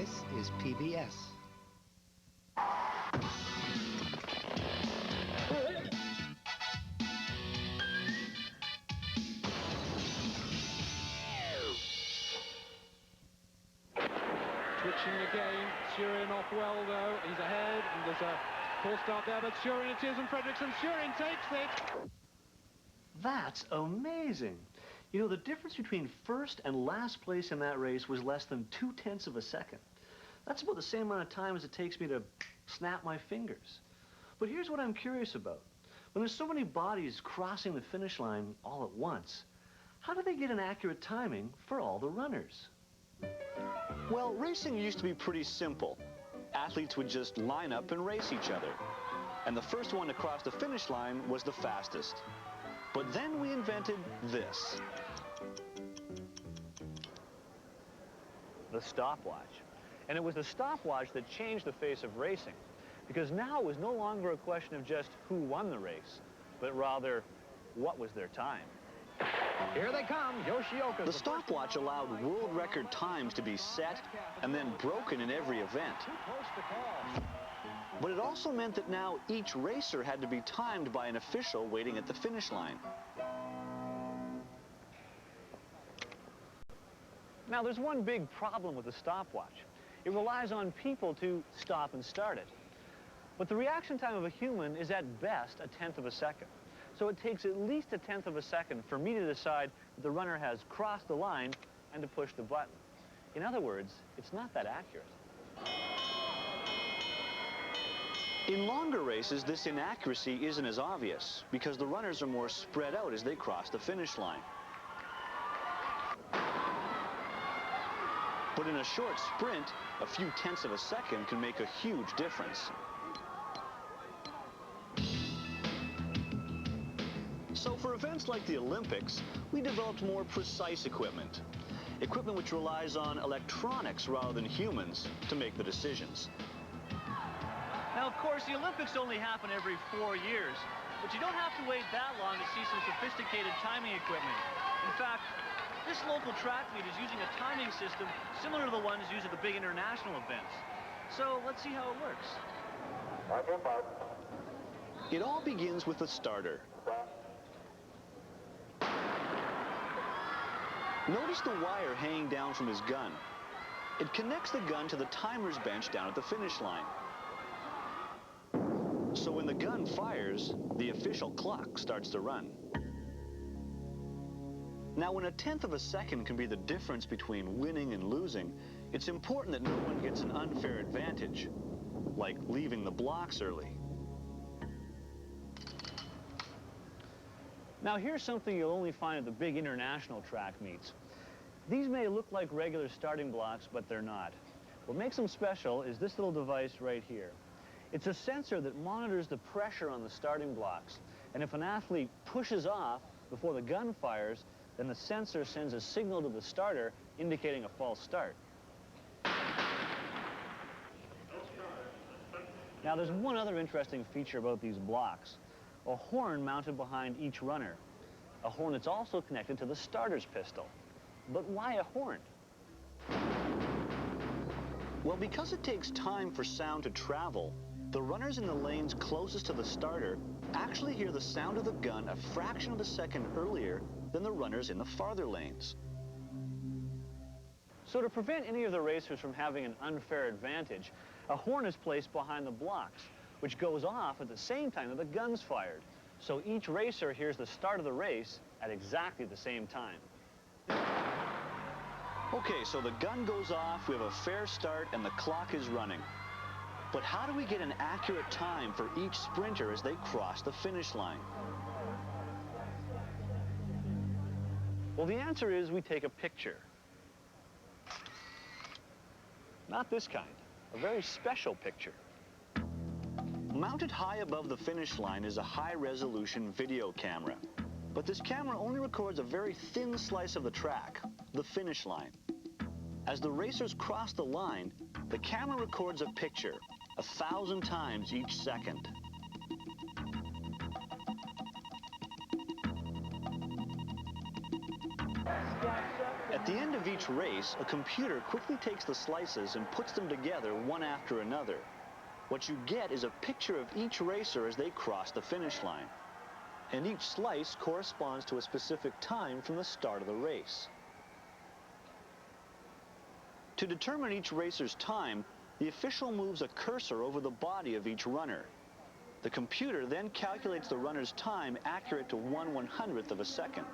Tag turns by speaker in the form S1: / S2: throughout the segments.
S1: This is PBS.
S2: Switching again, Shurin off well though, he's ahead, and there's a full start there, but Shurin it is, and Fredriksson, Shurin takes it!
S3: That's amazing! You know, the difference between first and last place in that race was less than 0.2 of a second. That's about the same amount of time as it takes me to snap my fingers. But here's what I'm curious about. When there's so many bodies crossing the finish line all at once, how do they get an accurate timing for all the runners? Well, racing used to be pretty simple. Athletes would just line up and race each other. And the first one to cross the finish line was the fastest. But then we invented this. The stopwatch. And it was the stopwatch that changed the face of racing. Because now it was no longer a question of just who won the race, but rather, what was their time?
S2: Here they come, Yoshioka.
S3: The stopwatch allowed world record times to be set and then broken in every event. But it also meant that now each racer had to be timed by an official waiting at the finish line. Now, there's one big problem with the stopwatch. It relies on people to stop and start it. But the reaction time of a human is at best 1/10 of a second. So it takes at least 1/10 of a second for me to decide that the runner has crossed the line and to push the button. In other words, it's not that accurate. In longer races, this inaccuracy isn't as obvious because the runners are more spread out as they cross the finish line. But in a short sprint, a few tenths of a second can make a huge difference. So for events like the Olympics, we developed more precise equipment. Equipment which relies on electronics rather than humans to make the decisions. Now, of course, the Olympics only happen every 4 years, but you don't have to wait that long to see some sophisticated timing equipment. In fact, this local track meet is using a timing system similar to the ones used at the big international events. So let's see how it works. It all begins with the starter. Notice the wire hanging down from his gun. It connects the gun to the timer's bench down at the finish line. So when the gun fires, the official clock starts to run. Now, when 1/10 of a second can be the difference between winning and losing, it's important that no one gets an unfair advantage, like leaving the blocks early. Now, here's something you'll only find at the big international track meets. These may look like regular starting blocks, but they're not. What makes them special is this little device right here. It's a sensor that monitors the pressure on the starting blocks. And if an athlete pushes off before the gun fires, then the sensor sends a signal to the starter indicating a false start. Now, there's one other interesting feature about these blocks. A horn mounted behind each runner. A horn that's also connected to the starter's pistol. But why a horn? Well, because it takes time for sound to travel, the runners in the lanes closest to the starter actually hear the sound of the gun a fraction of a second earlier than the runners in the farther lanes. So to prevent any of the racers from having an unfair advantage, a horn is placed behind the blocks, which goes off at the same time that the gun's fired. So each racer hears the start of the race at exactly the same time. Okay, so the gun goes off, we have a fair start, and the clock is running. But how do we get an accurate time for each sprinter as they cross the finish line? Well, the answer is we take a picture. Not this kind, a very special picture. Mounted high above the finish line is a high-resolution video camera. But this camera only records a very thin slice of the track, the finish line. As the racers cross the line, the camera records a picture 1,000 times each second. At the end of each each race, a computer quickly takes the slices and puts them together one after another. What you get is a picture of each racer as they cross the finish line. And each slice corresponds to a specific time from the start of the race. To determine each racer's time, the official moves a cursor over the body of each runner. The computer then calculates the runner's time accurate to 1/100th of a second.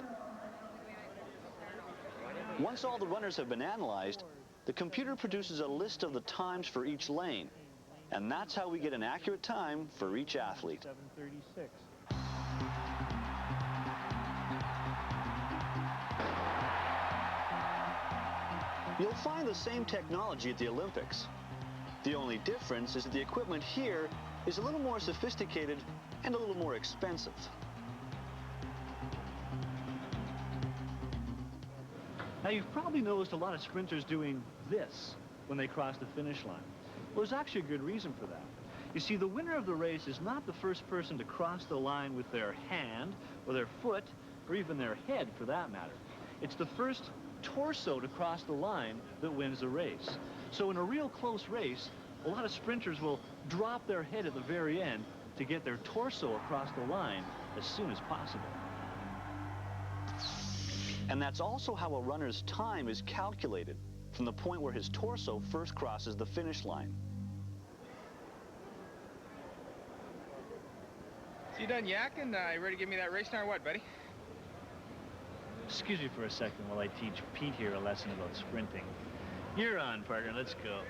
S3: Once all the runners have been analyzed, the computer produces a list of the times for each lane. And that's how we get an accurate time for each athlete.
S1: 7:36.
S3: You'll find the same technology at the Olympics. The only difference is that the equipment here is a little more sophisticated and a little more expensive.
S1: Now, you've probably noticed a lot of sprinters doing this when they cross the finish line. Well, there's actually a good reason for that. You see, the winner of the race is not the first person to cross the line with their hand or their foot or even their head, for that matter. It's the first torso to cross the line that wins the race. So in a real close race, a lot of sprinters will drop their head at the very end to get their torso across the line as soon as possible.
S3: And that's also how a runner's time is calculated, from the point where his torso first crosses the finish line.
S4: So you done yakking? You ready to give me that race now or what, buddy?
S1: Excuse me for a second while I teach Pete here a lesson about sprinting. You're on, partner. Let's go.